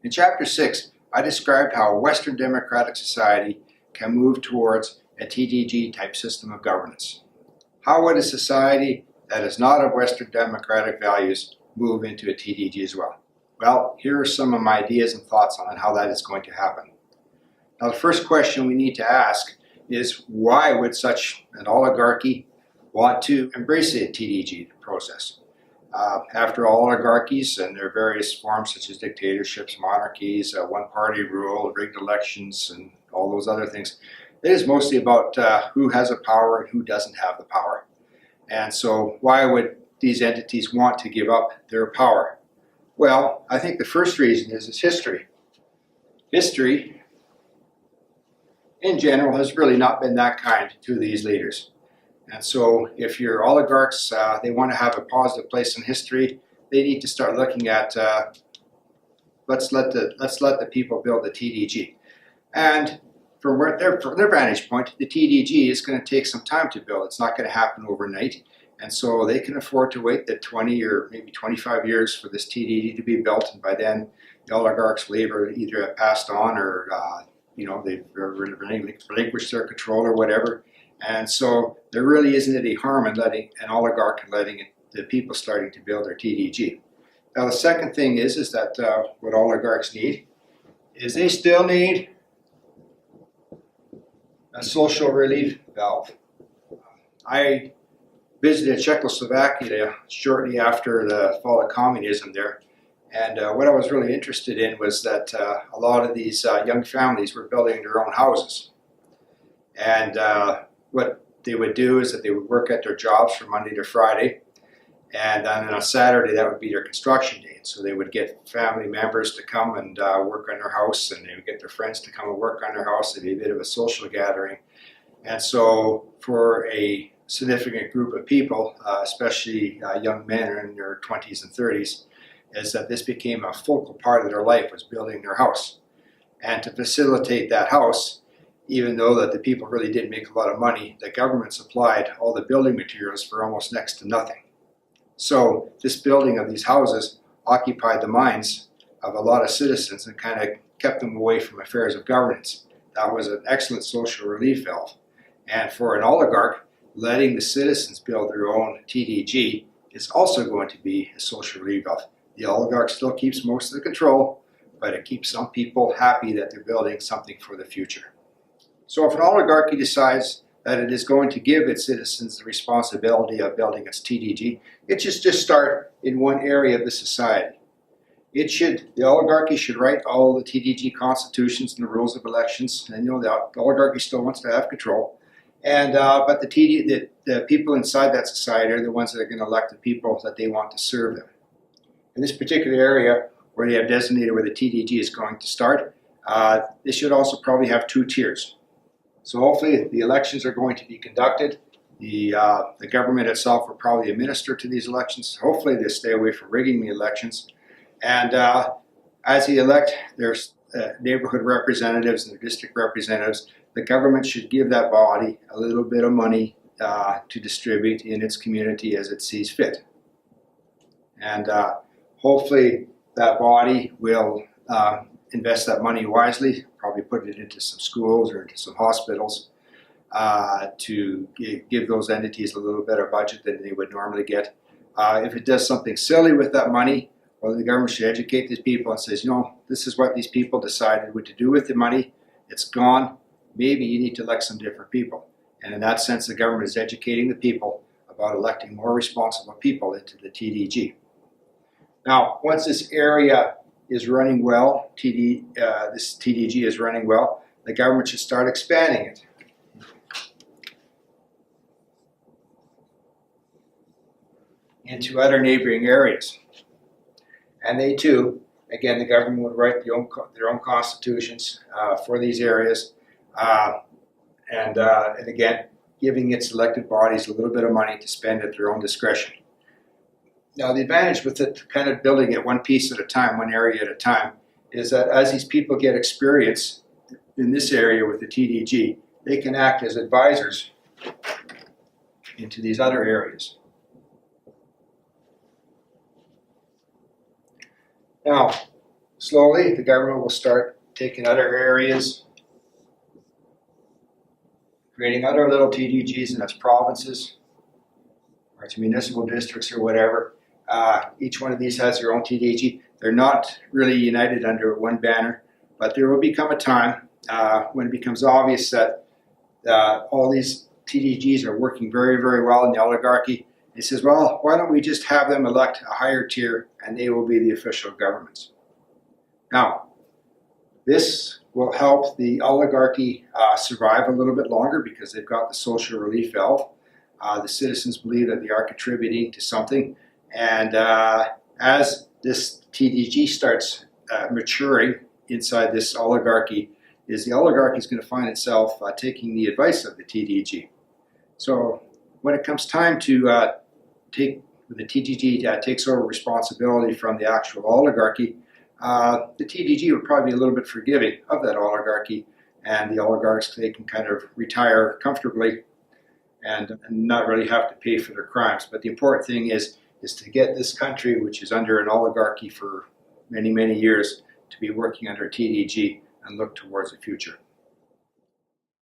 In Chapter 6, I described how a Western democratic society can move towards a TDG type system of governance. How would a society that is not of Western democratic values move into a TDG as well? Well, here are some of my ideas and thoughts on how that is going to happen. Now, the first question we need to ask is, why would such an oligarchy want to embrace a TDG process? After all, oligarchies and their various forms such as dictatorships, monarchies, one-party rule, rigged elections, and all those other things, it is mostly about who has the power and who doesn't have the power. And so why would these entities want to give up their power? Well, I think the first reason is history. History, in general, has really not been that kind to these leaders. And so if your oligarchs, they want to have a positive place in history, they need to start looking at, let's let the people build the TDG. And from their vantage point, the TDG is going to take some time to build. It's not going to happen overnight. And so they can afford to wait the 20 or maybe 25 years for this TDG to be built. And by then, the oligarchs will either have passed on or, they've relinquished their control or whatever. And so there really isn't any harm in letting an oligarch and letting the people starting to build their TDG. Now the second thing is that what oligarchs need is they still need a social relief valve. I visited Czechoslovakia shortly after the fall of communism there, and what I was really interested in was that a lot of these young families were building their own houses. And what they would do is that they would work at their jobs from Monday to Friday, and then on a Saturday that would be their construction day. So they would get family members to come and work on their house, and they would get their friends to come and work on their house. It'd be a bit of a social gathering. And so for a significant group of people, especially young men in their 20s and 30s, is that this became a focal part of their life, was building their house. And to facilitate that house, even though that the people really didn't make a lot of money, the government supplied all the building materials for almost next to nothing. So this building of these houses occupied the minds of a lot of citizens and kind of kept them away from affairs of governance. That was an excellent social relief valve. And for an oligarch, letting the citizens build their own TDG is also going to be a social relief valve. The oligarch still keeps most of the control, but it keeps some people happy that they're building something for the future. So if an oligarchy decides that it is going to give its citizens the responsibility of building its TDG, it should just start in one area of the society. The oligarchy should write all the TDG constitutions and the rules of elections, and the oligarchy still wants to have control. And but the people inside that society are the ones that are going to elect the people that they want to serve them. In this particular area where they have designated where the TDG is going to start, they should also probably have 2 tiers. So hopefully the elections are going to be conducted. The government itself will probably administer to these elections. Hopefully they stay away from rigging the elections. And as they elect their neighborhood representatives and their district representatives, the government should give that body a little bit of money to distribute in its community as it sees fit. And hopefully that body will invest that money wisely, probably put it into some schools or into some hospitals to give those entities a little better budget than they would normally get. If it does something silly with that money, well, the government should educate these people and says, this is what these people decided what to do with the money. It's gone. Maybe you need to elect some different people. And in that sense, the government is educating the people about electing more responsible people into the TDG. Now, once this area is running well, this TDG is running well, the government should start expanding it. Into other neighboring areas. And they too, again, the government would write their own constitutions for these areas, and again, giving its elected bodies a little bit of money to spend at their own discretion. Now, the advantage with it, kind of building it one piece at a time, one area at a time, is that as these people get experience in this area with the TDG, they can act as advisors into these other areas. Now, slowly the government will start taking other areas, creating other little TDGs in its provinces or its municipal districts or whatever. Each one of these has their own TDG. They're not really united under one banner, but there will become a time when it becomes obvious that all these TDGs are working very, very well in the oligarchy. He says, well, why don't we just have them elect a higher tier and they will be the official governments. Now, this will help the oligarchy survive a little bit longer because they've got the social relief valve. The citizens believe that they are contributing to something. And as this TDG starts maturing inside this oligarchy, the oligarchy is going to find itself taking the advice of the TDG. So when it comes time to the TDG takes over responsibility from the actual oligarchy, the TDG would probably be a little bit forgiving of that oligarchy, and the oligarchs, they can kind of retire comfortably and not really have to pay for their crimes. But the important thing is to get this country, which is under an oligarchy for many, many years, to be working under TDG and look towards the future.